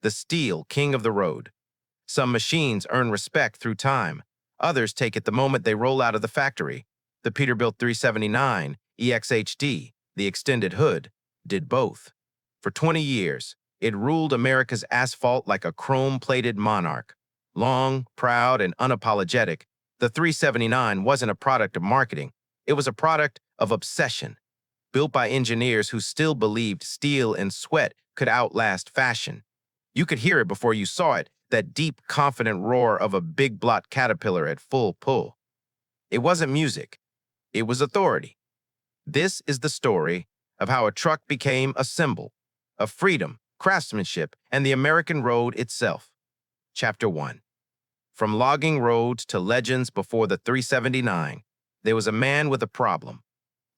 the steel king of the road. Some machines earn respect through time. Others take it the moment they roll out of the factory. The Peterbilt 379 EXHD, the extended hood, did both. For 20 years, it ruled America's asphalt like a chrome-plated monarch. Long, proud, and unapologetic, the 379 wasn't a product of marketing. It was a product of obsession, built by engineers who still believed steel and sweat could outlast fashion. You could hear it before you saw it, that deep, confident roar of a big blot caterpillar at full pull. It wasn't music. It was authority. This is the story of how a truck became a symbol of freedom, craftsmanship, and the American road itself. Chapter 1. From logging roads to legends before the 379, there was a man with a problem.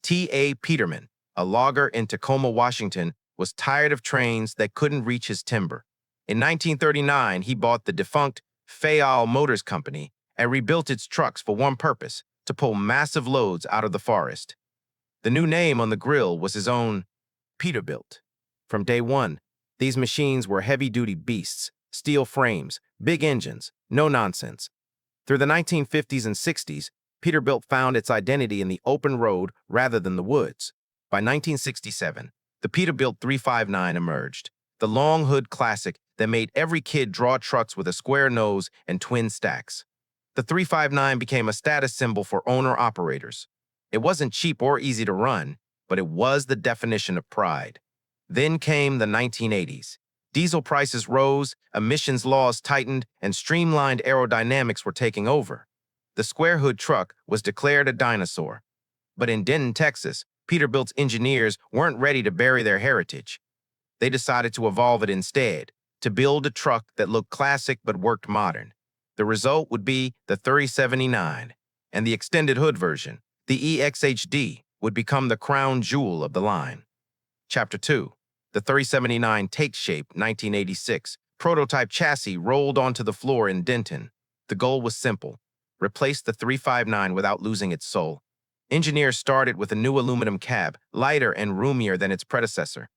T.A. Peterman, a logger in Tacoma, Washington, was tired of trains that couldn't reach his timber. In 1939, he bought the defunct Fayal Motors Company and rebuilt its trucks for one purpose: to pull massive loads out of the forest. The new name on the grill was his own, Peterbilt. From day one, these machines were heavy-duty beasts, steel frames, big engines, no nonsense. Through the 1950s and 60s, Peterbilt found its identity in the open road rather than the woods. By 1967, the Peterbilt 359 emerged, the long hood classic that made every kid draw trucks with a square nose and twin stacks. The 359 became a status symbol for owner-operators. It wasn't cheap or easy to run, but it was the definition of pride. Then came the 1980s. Diesel prices rose, emissions laws tightened, and streamlined aerodynamics were taking over. The square hood truck was declared a dinosaur. But in Denton, Texas, Peterbilt's engineers weren't ready to bury their heritage. They decided to evolve it instead, to build a truck that looked classic but worked modern. The result would be the 379, and the extended hood version, the EXHD, would become the crown jewel of the line. Chapter 2. The 379 takes shape 1986. Prototype chassis rolled onto the floor in Denton. The goal was simple: replace the 359 without losing its soul. Engineers started with a new aluminum cab, lighter and roomier than its predecessor.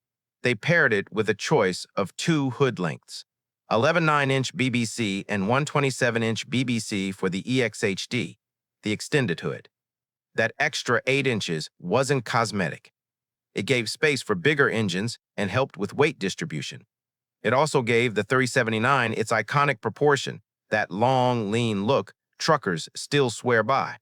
They paired it with a choice of two hood lengths, 11 9-inch BBC and 127-inch BBC for the EXHD, the extended hood. That extra 8 inches wasn't cosmetic. It gave space for bigger engines and helped with weight distribution. It also gave the 379 its iconic proportion, that long, lean look truckers still swear by.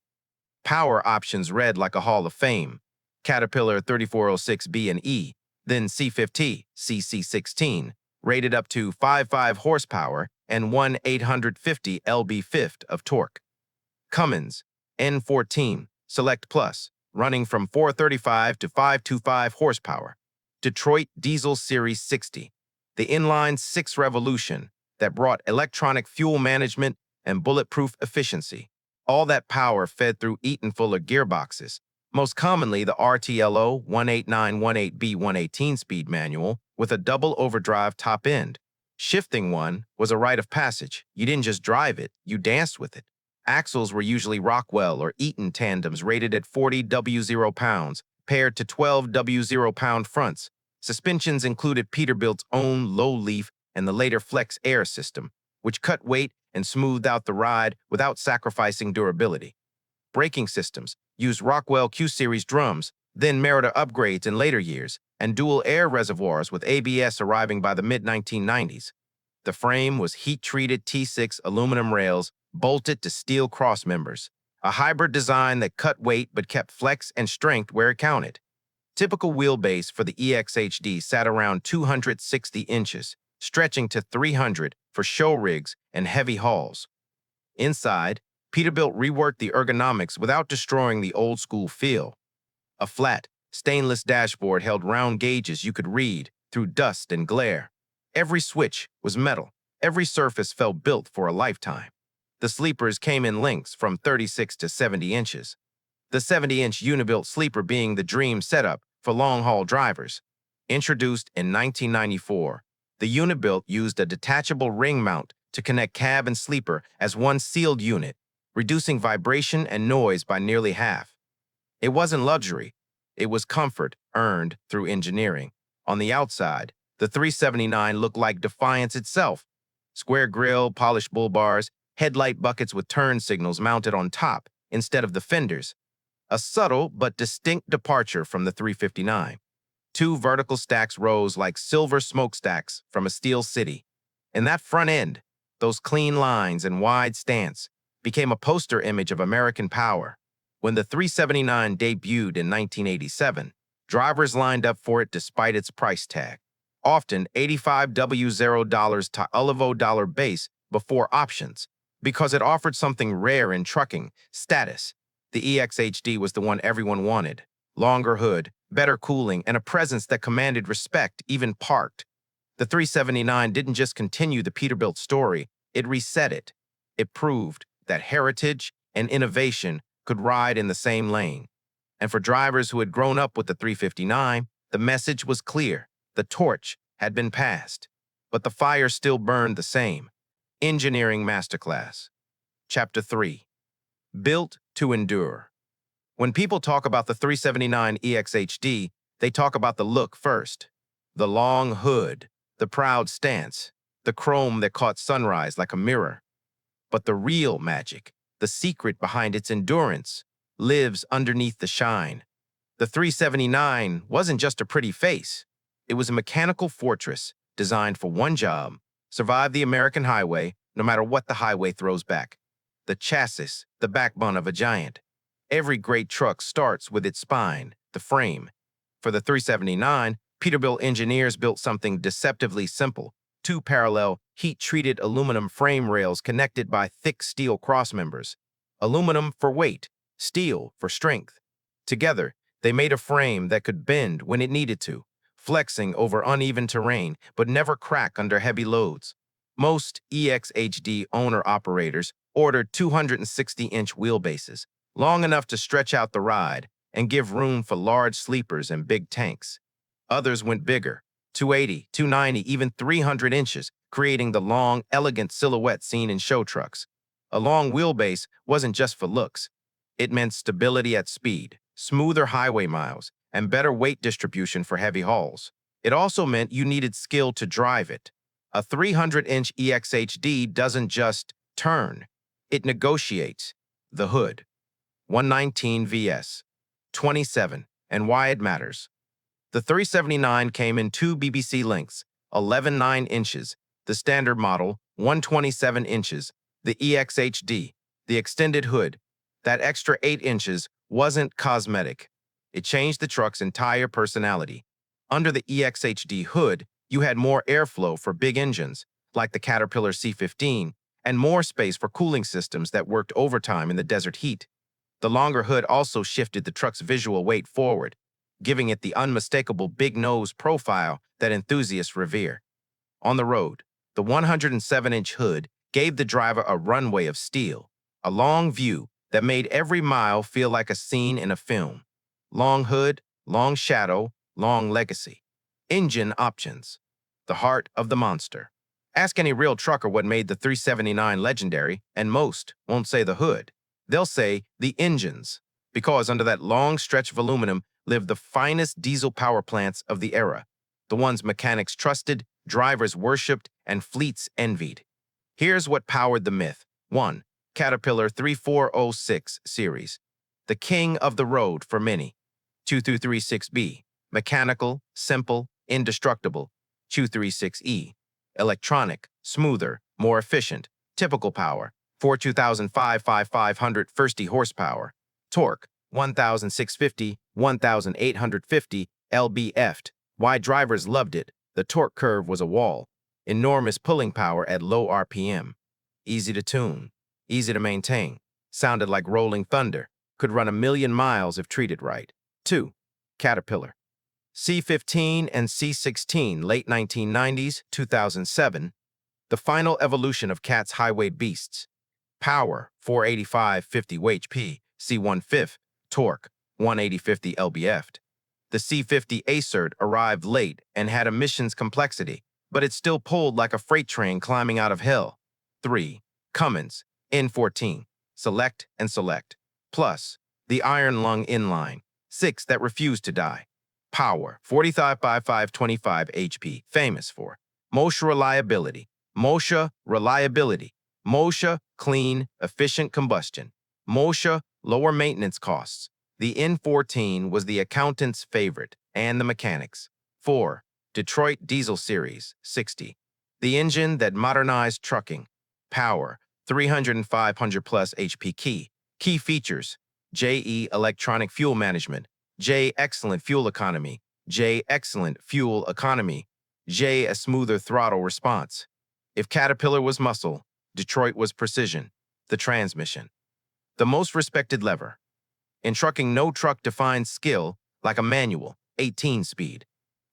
Power options read like a Hall of Fame: Caterpillar 3406B and E, then C50, CC16, rated up to 55 horsepower and 1/850 lb-5 of torque. Cummins N14 Select Plus, running from 435 to 525 horsepower. Detroit Diesel Series 60, the inline-6 revolution that brought electronic fuel management and bulletproof efficiency. All that power fed through Eaton-Fuller gearboxes, most commonly the RTLO 18918B 118-speed manual with a double overdrive top end. Shifting one was a rite of passage. You didn't just drive it, you danced with it. Axles were usually Rockwell or Eaton tandems rated at 40 W0 pounds, paired to 12 W0 pound fronts. Suspensions included Peterbilt's own low-leaf and the later Flex Air system, which cut weight and smoothed out the ride without sacrificing durability. Braking systems used Rockwell Q-Series drums, then Merida upgrades in later years, and dual air reservoirs with ABS arriving by the mid-1990s. The frame was heat-treated T6 aluminum rails bolted to steel crossmembers, a hybrid design that cut weight but kept flex and strength where it counted. Typical wheelbase for the EXHD sat around 260 inches, stretching to 300 for show rigs and heavy hauls. Inside, Peterbilt reworked the ergonomics without destroying the old-school feel. A flat, stainless dashboard held round gauges you could read through dust and glare. Every switch was metal. Every surface felt built for a lifetime. The sleepers came in lengths from 36 to 70 inches. The 70-inch Unibilt sleeper being the dream setup for long-haul drivers. Introduced in 1994, the Unibilt used a detachable ring mount to connect cab and sleeper as one sealed unit, reducing vibration and noise by nearly half. It wasn't luxury. It was comfort earned through engineering. On the outside, The 379 looked like defiance itself. Square grille, polished bull bars, headlight buckets with turn signals mounted on top instead of the fenders. A subtle but distinct departure from the 359. Two vertical stacks rose like silver smokestacks from a steel city. And that front end, those clean lines and wide stance, became a poster image of American power. When the 379 debuted in 1987, drivers lined up for it despite its price tag, often $85,000 to $1,000 base before options, because it offered something rare in trucking, status. The EXHD was the one everyone wanted. Longer hood, better cooling, and a presence that commanded respect, even parked. The 379 didn't just continue the Peterbilt story, it reset it. It proved that heritage and innovation could ride in the same lane. And for drivers who had grown up with the 359, the message was clear. The torch had been passed, but the fire still burned the same. Engineering Masterclass. Chapter 3. Built to Endure. When people talk about the 379 EXHD, they talk about the look first. The long hood, the proud stance, the chrome that caught sunrise like a mirror. But the real magic, the secret behind its endurance, lives underneath the shine. The 379 wasn't just a pretty face. It was a mechanical fortress designed for one job: survive the American highway no matter what the highway throws back. The chassis, the backbone of a giant. Every great truck starts with its spine, the frame. For the 379, Peterbilt engineers built something deceptively simple: two parallel, heat-treated aluminum frame rails connected by thick steel crossmembers. Aluminum for weight, steel for strength. Together, they made a frame that could bend when it needed to, flexing over uneven terrain but never crack under heavy loads. Most EXHD owner-operators ordered 260-inch wheelbases, long enough to stretch out the ride and give room for large sleepers and big tanks. Others went bigger, 280, 290, even 300 inches, creating the long, elegant silhouette seen in show trucks. A long wheelbase wasn't just for looks. It meant stability at speed, smoother highway miles, and better weight distribution for heavy hauls. It also meant you needed skill to drive it. A 300-inch EXHD doesn't just turn, it negotiates. The hood. 119 vs. 27, and why it matters. The 379 came in two BBC lengths, 11.9 inches, the standard model, 127 inches, the EXHD, the extended hood. That extra 8 inches wasn't cosmetic. It changed the truck's entire personality. Under the EXHD hood, you had more airflow for big engines, like the Caterpillar C15, and more space for cooling systems that worked overtime in the desert heat. The longer hood also shifted the truck's visual weight forward, giving it the unmistakable big nose profile that enthusiasts revere. On the road, the 107-inch hood gave the driver a runway of steel, a long view that made every mile feel like a scene in a film. Long hood, long shadow, long legacy. Engine options. The heart of the monster. Ask any real trucker what made the 379 legendary, and most won't say the hood. They'll say the engines, because under that long stretch of aluminum lived the finest diesel power plants of the era, the ones mechanics trusted, drivers worshipped, and fleets envied. Here's what powered the myth. 1. Caterpillar 3406 series, the king of the road for many. 2336B, mechanical, simple, indestructible. 236E, electronic, smoother, more efficient, typical power, 42500 50 horsepower. Torque, 1,650, 1,850 lb-ft. Why drivers loved it: the torque curve was a wall. Enormous pulling power at low RPM. Easy to tune, easy to maintain. Sounded like rolling thunder. Could run 1,000,000 miles if treated right. 2. Caterpillar. C15 and C16, late 1990s, 2007. The final evolution of Cat's highway beasts. Power, 485-50 HP, C1/5. Torque, 180-50 lb-ft. The C50 Acert arrived late and had emissions complexity, but it still pulled like a freight train climbing out of hell. 3. Cummins, N14. Select and Select. Plus, the Iron Lung inline, 6 that refused to die. Power, 455525 HP, famous for. Mosha reliability, Mosha reliability, Mosha clean, efficient combustion, Mosha lower maintenance costs. The N14 was the accountant's favorite and the mechanics. 4. Detroit Diesel Series, 60. The engine that modernized trucking. Power, 300 and 500 plus HP key. Key features, JE electronic fuel management, J excellent fuel economy, J excellent fuel economy, J a smoother throttle response. If Caterpillar was muscle, Detroit was precision, the transmission. The most respected lever. In trucking, no truck defines skill like a manual, 18-speed.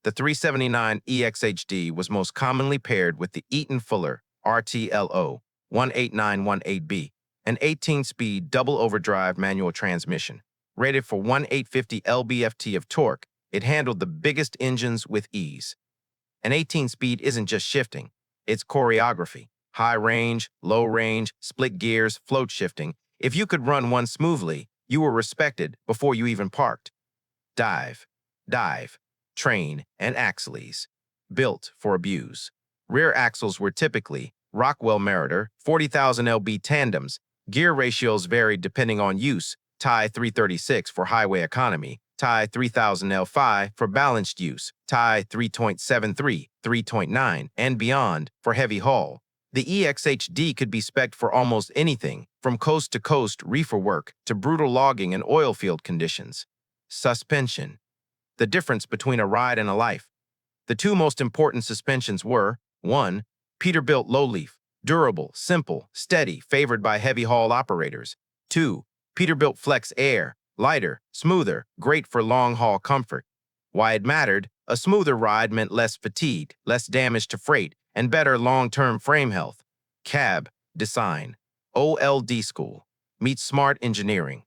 The 379 EXHD was most commonly paired with the Eaton Fuller RTLO 18918B, an 18-speed double overdrive manual transmission. Rated for 1850 lb-ft of torque, it handled the biggest engines with ease. An 18-speed isn't just shifting, it's choreography. High range, low range, split gears, float shifting. If you could run one smoothly, you were respected before you even parked. Dive, train, and axles. Built for abuse. Rear axles were typically Rockwell Meritor 40,000 lb tandems. Gear ratios varied depending on use. Tie 336 for highway economy, Tie 3000 L5 for balanced use, Tie 3.73, 3.9, and beyond for heavy haul. The EXHD could be spec'd for almost anything, from coast-to-coast reefer work to brutal logging and oil field conditions. Suspension. The difference between a ride and a life. The two most important suspensions were, 1. Peterbilt low-leaf, durable, simple, steady, favored by heavy haul operators. 2. Peterbilt Flex Air, lighter, smoother, great for long-haul comfort. Why it mattered, a smoother ride meant less fatigue, less damage to freight, and better long-term frame health. Cab design. OLD school. Meet smart engineering.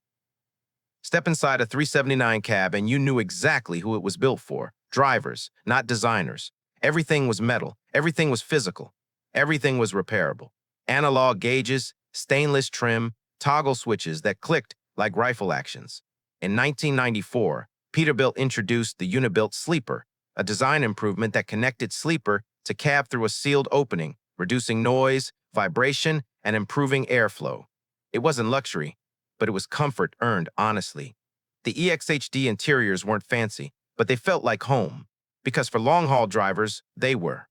Step inside a 379 cab and you knew exactly who it was built for. Drivers, not designers. Everything was metal. Everything was physical. Everything was repairable. Analog gauges, stainless trim, toggle switches that clicked like rifle actions. In 1994, Peterbilt introduced the Unibilt Sleeper, a design improvement that connected sleeper to cab through a sealed opening, reducing noise, vibration, and improving airflow. It wasn't luxury, but it was comfort earned honestly. The EXHD interiors weren't fancy, but they felt like home, because for long-haul drivers, they were.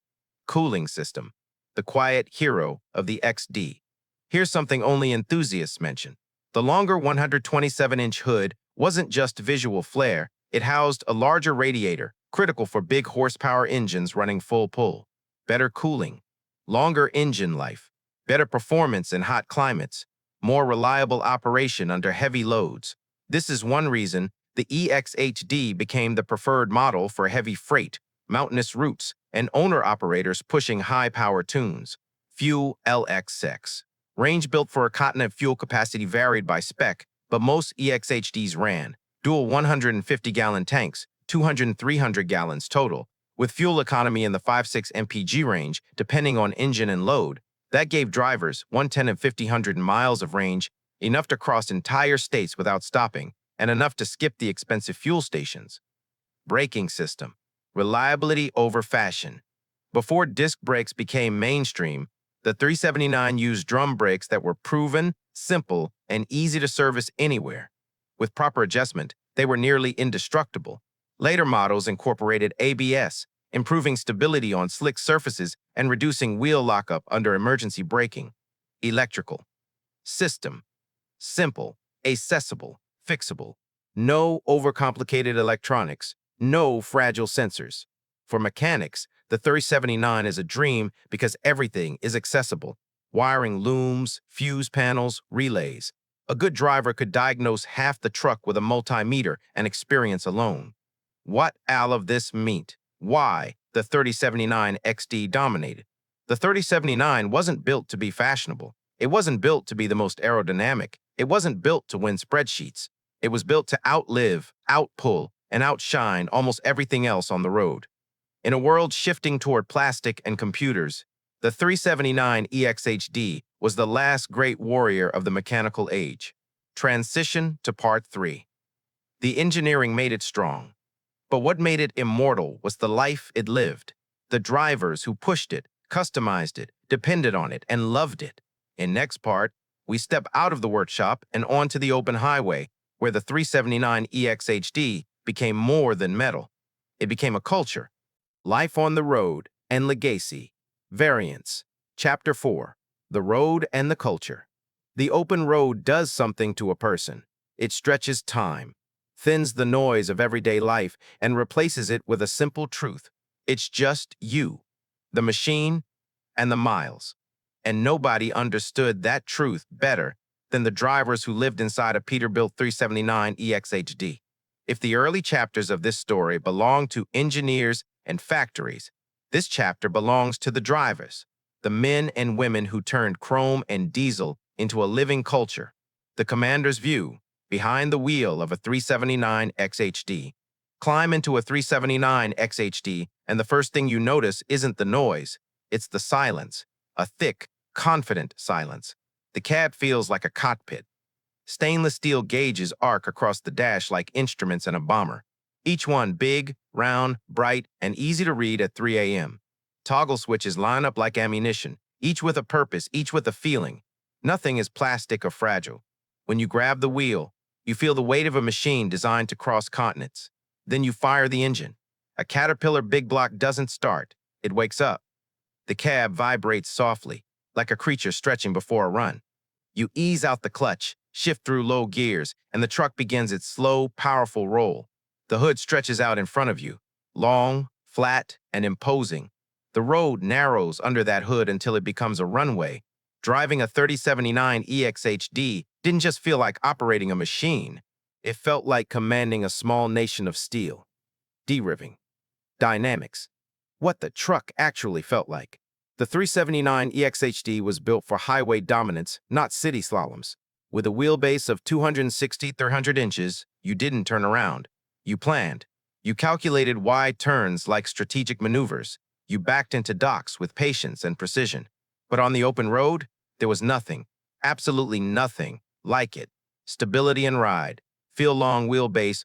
Cooling system, the quiet hero of the XD. Here's something only enthusiasts mention. The longer 127-inch hood wasn't just visual flair, it housed a larger radiator, critical for big horsepower engines running full pull. Better cooling, longer engine life, better performance in hot climates, more reliable operation under heavy loads. This is one reason the EXHD became the preferred model for heavy freight, mountainous routes, and owner-operators pushing high-power tunes. Fuel LXX. Range built for a continent fuel capacity varied by spec, but most EXHDs ran dual 150-gallon tanks, 200 and 300 gallons total, with fuel economy in the 5-6 mpg range depending on engine and load. That gave drivers 110 and 50 miles of range, enough to cross entire states without stopping, and enough to skip the expensive fuel stations. Braking system. Reliability over fashion. Before disc brakes became mainstream, the 379 used drum brakes that were proven, simple, and easy to service anywhere. With proper adjustment, they were nearly indestructible. Later models incorporated ABS, improving stability on slick surfaces and reducing wheel lockup under emergency braking. Electrical. System. Simple, accessible, fixable. No overcomplicated electronics, no fragile sensors. For mechanics, the 379 is a dream because everything is accessible. Wiring looms, fuse panels, relays. A good driver could diagnose half the truck with a multimeter and experience alone. What all of this meant? Why the 3079 XD dominated? The 3079 wasn't built to be fashionable. It wasn't built to be the most aerodynamic. It wasn't built to win spreadsheets. It was built to outlive, outpull, and outshine almost everything else on the road. In a world shifting toward plastic and computers, the 379 EXHD was the last great warrior of the mechanical age. Transition to Part 3. The engineering made it strong. But what made it immortal was the life it lived. The drivers who pushed it, customized it, depended on it, and loved it. In next part, we step out of the workshop and onto the open highway, where the 379 EXHD became more than metal. It became a culture. Life on the Road and Legacy. Variants. Chapter 4. The Road and the Culture. The open road does something to a person. It stretches time, thins the noise of everyday life, and replaces it with a simple truth. It's just you, the machine, and the miles. And nobody understood that truth better than the drivers who lived inside a Peterbilt 379 EXHD. If the early chapters of this story belong to engineers and factories, this chapter belongs to the drivers, the men and women who turned chrome and diesel into a living culture. The commander's view, behind the wheel of a 379 XHD. Climb into a 379 XHD, and the first thing you notice isn't the noise, it's the silence, a thick, confident silence. The cab feels like a cockpit. Stainless steel gauges arc across the dash like instruments in a bomber. Each one big, round, bright, and easy to read at 3 a.m. Toggle switches line up like ammunition, each with a purpose, each with a feeling. Nothing is plastic or fragile. When you grab the wheel, you feel the weight of a machine designed to cross continents. Then you fire the engine. A Caterpillar big block doesn't start. It wakes up. The cab vibrates softly, like a creature stretching before a run. You ease out the clutch, shift through low gears, and the truck begins its slow, powerful roll. The hood stretches out in front of you, long, flat, and imposing. The road narrows under that hood until it becomes a runway. Driving a 3079 EXHD didn't just feel like operating a machine. It felt like commanding a small nation of steel. Deriving. Dynamics. What the truck actually felt like. The 379 EXHD was built for highway dominance, not city slaloms. With a wheelbase of 260-300 inches, you didn't turn around. You planned. You calculated wide turns like strategic maneuvers. You backed into docks with patience and precision. But on the open road, there was nothing, absolutely nothing like it. Stability and ride. Feel long wheelbase,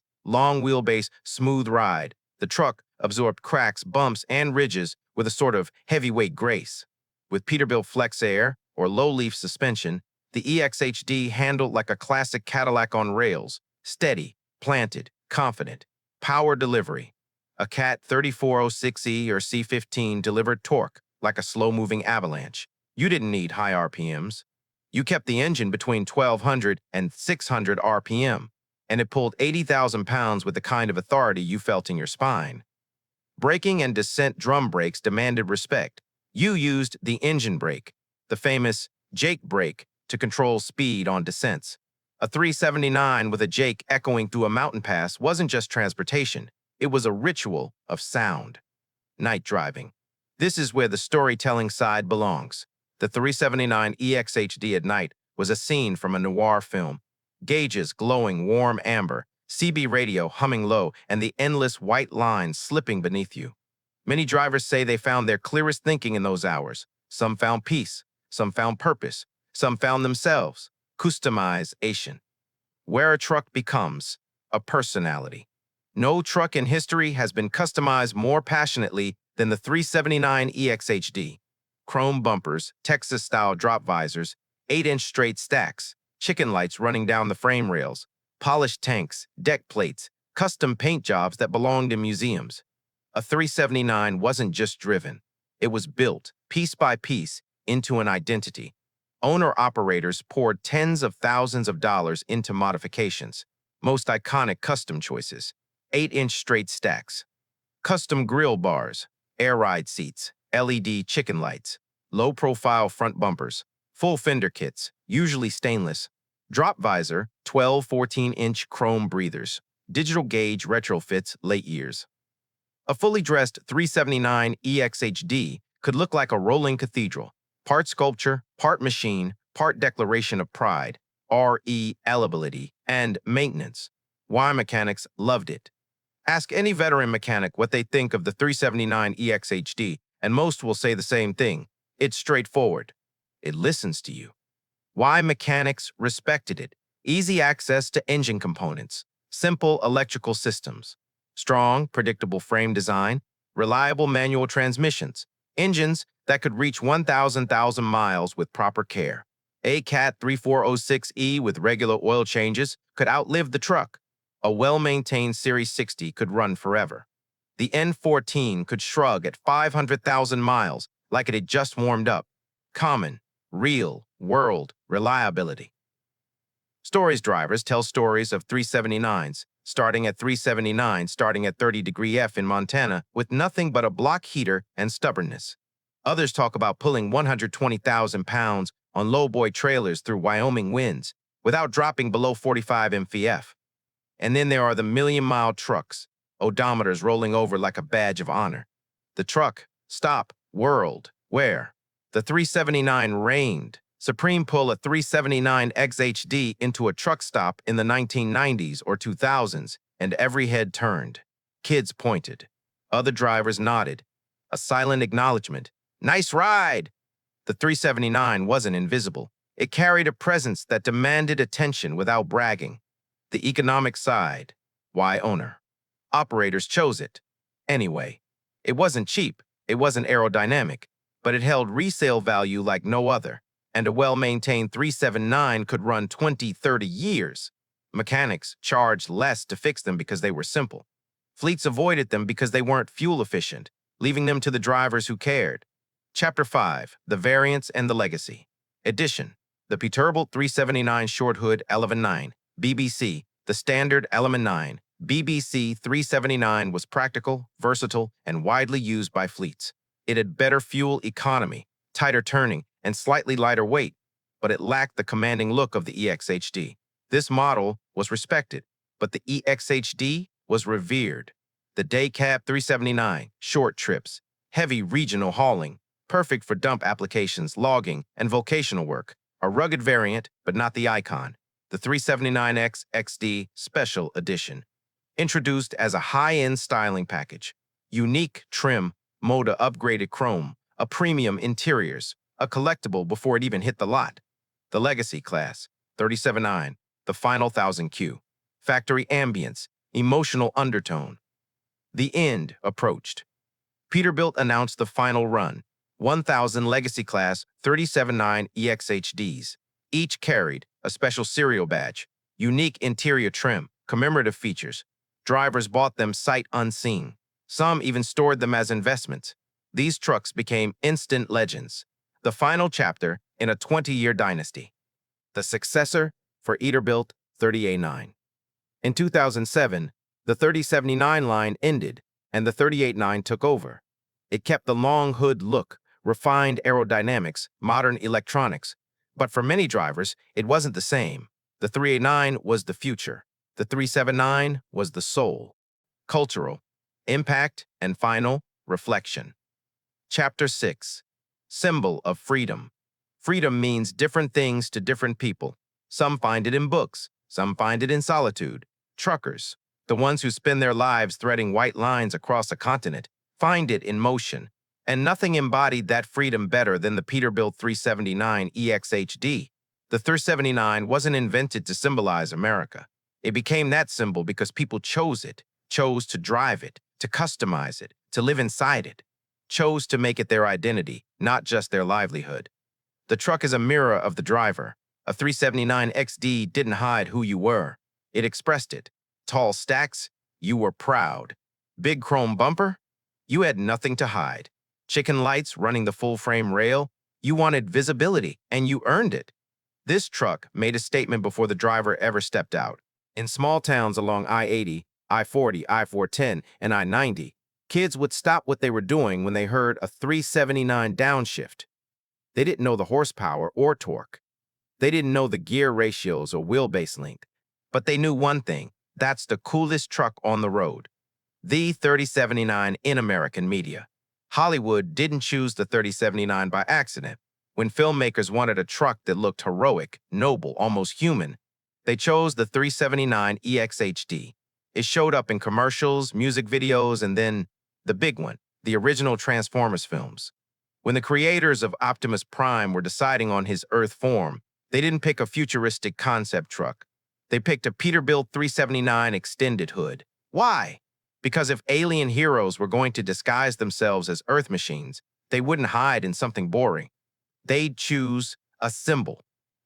smooth ride. The truck absorbed cracks, bumps, and ridges with a sort of heavyweight grace. With Peterbilt Flex Air, or low-leaf suspension, the EXHD handled like a classic Cadillac on rails, steady, planted, confident. Power delivery. A Cat 3406E or C15 delivered torque like a slow-moving avalanche. You didn't need high RPMs. You kept the engine between 1,200 and 600 RPM, and it pulled 80,000 pounds with the kind of authority you felt in your spine. Braking and descent drum brakes demanded respect. You used the engine brake, the famous Jake brake, to control speed on descents. A 379 with a Jake echoing through a mountain pass wasn't just transportation. It was a ritual of sound. Night driving. This is where the storytelling side belongs. The 379 EXHD at night was a scene from a noir film. Gauges glowing warm amber, CB radio humming low, and the endless white lines slipping beneath you. Many drivers say they found their clearest thinking in those hours. Some found peace, some found purpose, some found themselves. Customization. Where a truck becomes a personality. No truck in history has been customized more passionately than the 379 EXHD. Chrome bumpers, Texas-style drop visors, 8-inch straight stacks, chicken lights running down the frame rails, polished tanks, deck plates, custom paint jobs that belonged in museums. A 379 wasn't just driven. It was built, piece by piece, into an identity. Owner-operators poured tens of thousands of dollars into modifications. Most iconic custom choices: 8-inch straight stacks, custom grill bars, air ride seats, LED chicken lights, low-profile front bumpers, full fender kits, usually stainless, drop visor, 12-14-inch chrome breathers, digital gauge retrofits late years. A fully dressed 379 EXHD could look like a rolling cathedral, part sculpture, part machine, part declaration of pride, reliability, and maintenance. Why mechanics loved it. Ask any veteran mechanic what they think of the 379 EXHD, and most will say the same thing. It's straightforward. It listens to you. Why mechanics respected it. Easy access to engine components. Simple electrical systems. Strong, predictable frame design, reliable manual transmissions, engines that could reach 1,000 miles with proper care. A Cat 3406E with regular oil changes could outlive the truck. A well-maintained Series 60 could run forever. The N14 could shrug at 500,000 miles like it had just warmed up. Common, real, world, reliability. Stories drivers tell stories of 379s, starting at 379, starting at 30° F in Montana, with nothing but a block heater and stubbornness. Others talk about pulling 120,000 pounds on lowboy trailers through Wyoming winds without dropping below 45 mpf. And then there are the million-mile trucks, odometers rolling over like a badge of honor. The truck, stop, world, where? The 379 reigned. Supreme pull a 379 XHD into a truck stop in the 1990s or 2000s, and every head turned. Kids pointed. Other drivers nodded. A silent acknowledgement. Nice ride! The 379 wasn't invisible. It carried a presence that demanded attention without bragging. The economic side. Why owner? Operators chose it. Anyway, it wasn't cheap, it wasn't aerodynamic, but it held resale value like no other, and a well-maintained 379 could run 20, 30 years. Mechanics charged less to fix them because they were simple. Fleets avoided them because they weren't fuel efficient, leaving them to the drivers who cared. Chapter 5, The Variants and the Legacy. Edition, the Peterbilt 379 Short Hood Element 9, BBC, the Standard Element 9, BBC 379 was practical, versatile, and widely used by fleets. It had better fuel economy, tighter turning, and slightly lighter weight, but it lacked the commanding look of the EXHD. This model was respected, but the EXHD was revered. The Day Cab 379, short trips, heavy regional hauling, perfect for dump applications, logging, and vocational work. A rugged variant, but not the icon. The 379X XD Special Edition. Introduced as a high-end styling package. Unique trim, Moda upgraded chrome, a premium interiors, a collectible before it even hit the lot. The Legacy Class, 379, the final 1000Q. Factory ambience, emotional undertone. The end approached. Peterbilt announced the final run, 1,000 Legacy Class 379 EXHDs. Each carried a special serial badge, unique interior trim, commemorative features. Drivers bought them sight unseen. Some even stored them as investments. These trucks became instant legends. The final chapter in a 20-year dynasty. The successor for Peterbilt 30A9. In 2007, the 3079 line ended and the 389 took over. It kept the long hood look, refined aerodynamics, modern electronics. But for many drivers, it wasn't the same. The 389 was the future. The 379 was the soul. Cultural, impact, and final reflection. Chapter 6. Symbol of freedom. Freedom means different things to different people. Some find it in books. Some find it in solitude. Truckers, the ones who spend their lives threading white lines across a continent, find it in motion. And nothing embodied that freedom better than the Peterbilt 379 EXHD. The 379 wasn't invented to symbolize America. It became that symbol because people chose it, chose to drive it, to customize it, to live inside it, chose to make it their identity, not just their livelihood. The truck is a mirror of the driver. A 379 XD didn't hide who you were. It expressed it. Tall stacks, you were proud. Big chrome bumper, you had nothing to hide. Chicken lights running the full-frame rail, you wanted visibility, and you earned it. This truck made a statement before the driver ever stepped out. In small towns along I-80, I-40, I-410, and I-90, kids would stop what they were doing when they heard a 379 downshift. They didn't know the horsepower or torque. They didn't know the gear ratios or wheelbase length. But they knew one thing, that's the coolest truck on the road. The 3079 in American media. Hollywood didn't choose the 3079 by accident. When filmmakers wanted a truck that looked heroic, noble, almost human, they chose the 379 EXHD. It showed up in commercials, music videos, and then the big one, the original Transformers films. When the creators of Optimus Prime were deciding on his Earth form, they didn't pick a futuristic concept truck. They picked a Peterbilt 379 extended hood. Why? Because if alien heroes were going to disguise themselves as Earth machines, they wouldn't hide in something boring. They'd choose a symbol,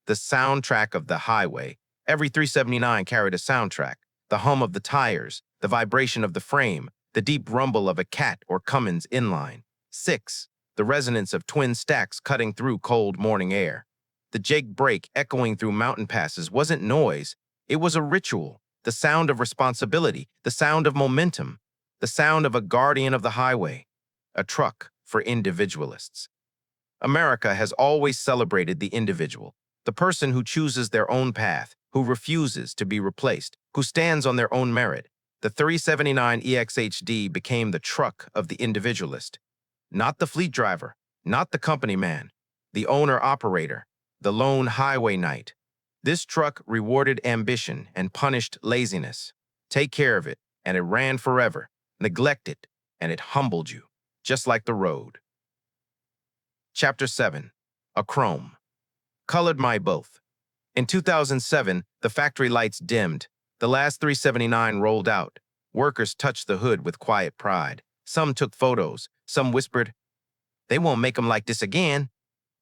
the soundtrack of the highway. Every 379 carried a soundtrack, the hum of the tires, the vibration of the frame, the deep rumble of a Cat or Cummins inline. 6. The resonance of twin stacks cutting through cold morning air. The Jake brake echoing through mountain passes wasn't noise, it was a ritual, the sound of responsibility, the sound of momentum, the sound of a guardian of the highway, a truck for individualists. America has always celebrated the individual, the person who chooses their own path, who refuses to be replaced, who stands on their own merit. The 379 EXHD became the truck of the individualist, not the fleet driver, not the company man, the owner-operator, the lone highway knight. This truck rewarded ambition and punished laziness. Take care of it, and it ran forever. Neglect it, and it humbled you, just like the road. Chapter 7. A Chrome. Colored my both. In 2007, the factory lights dimmed. The last 379 rolled out. Workers touched the hood with quiet pride. Some took photos. Some whispered, "They won't make them like this again."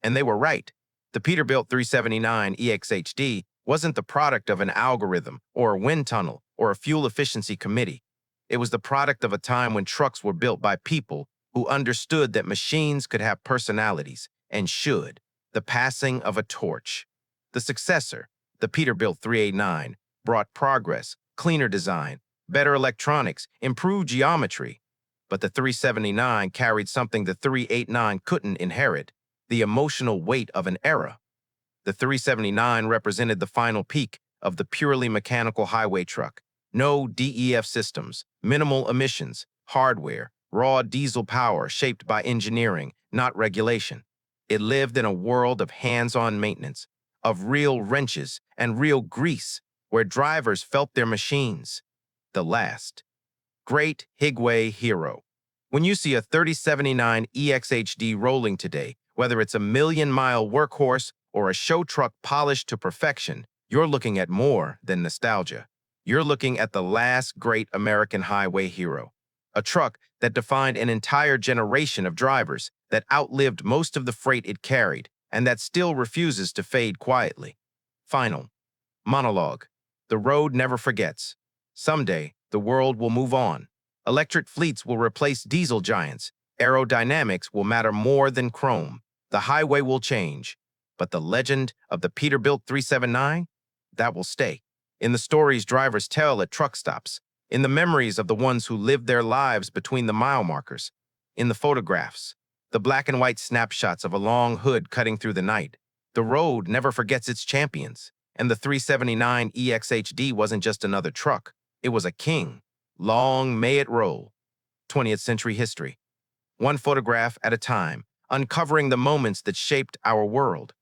And they were right. The Peterbilt 379 EXHD wasn't the product of an algorithm or a wind tunnel or a fuel efficiency committee. It was the product of a time when trucks were built by people who understood that machines could have personalities and should. The passing of a torch. The successor, the Peterbilt 389, brought progress, cleaner design, better electronics, improved geometry. But the 379 carried something the 389 couldn't inherit, the emotional weight of an era. The 379 represented the final peak of the purely mechanical highway truck. No DEF systems, minimal emissions, hardware, raw diesel power shaped by engineering, not regulation. It lived in a world of hands-on maintenance, of real wrenches and real grease, where drivers felt their machines. The last great Higway hero. When you see a 3079 EXHD rolling today, whether it's a million-mile workhorse or a show truck polished to perfection, you're looking at more than nostalgia. You're looking at the last great American highway hero. A truck that defined an entire generation of drivers, that outlived most of the freight it carried, and that still refuses to fade quietly. Final monologue. The road never forgets. Someday, the world will move on. Electric fleets will replace diesel giants. Aerodynamics will matter more than chrome. The highway will change. But the legend of the Peterbilt 379? That will stay. In the stories drivers tell at truck stops. In the memories of the ones who lived their lives between the mile markers. In the photographs. The black and white snapshots of a long hood cutting through the night. The road never forgets its champions. And the 379 EXHD wasn't just another truck. It was a king. Long may it roll. 20th century history. One photograph at a time, uncovering the moments that shaped our world.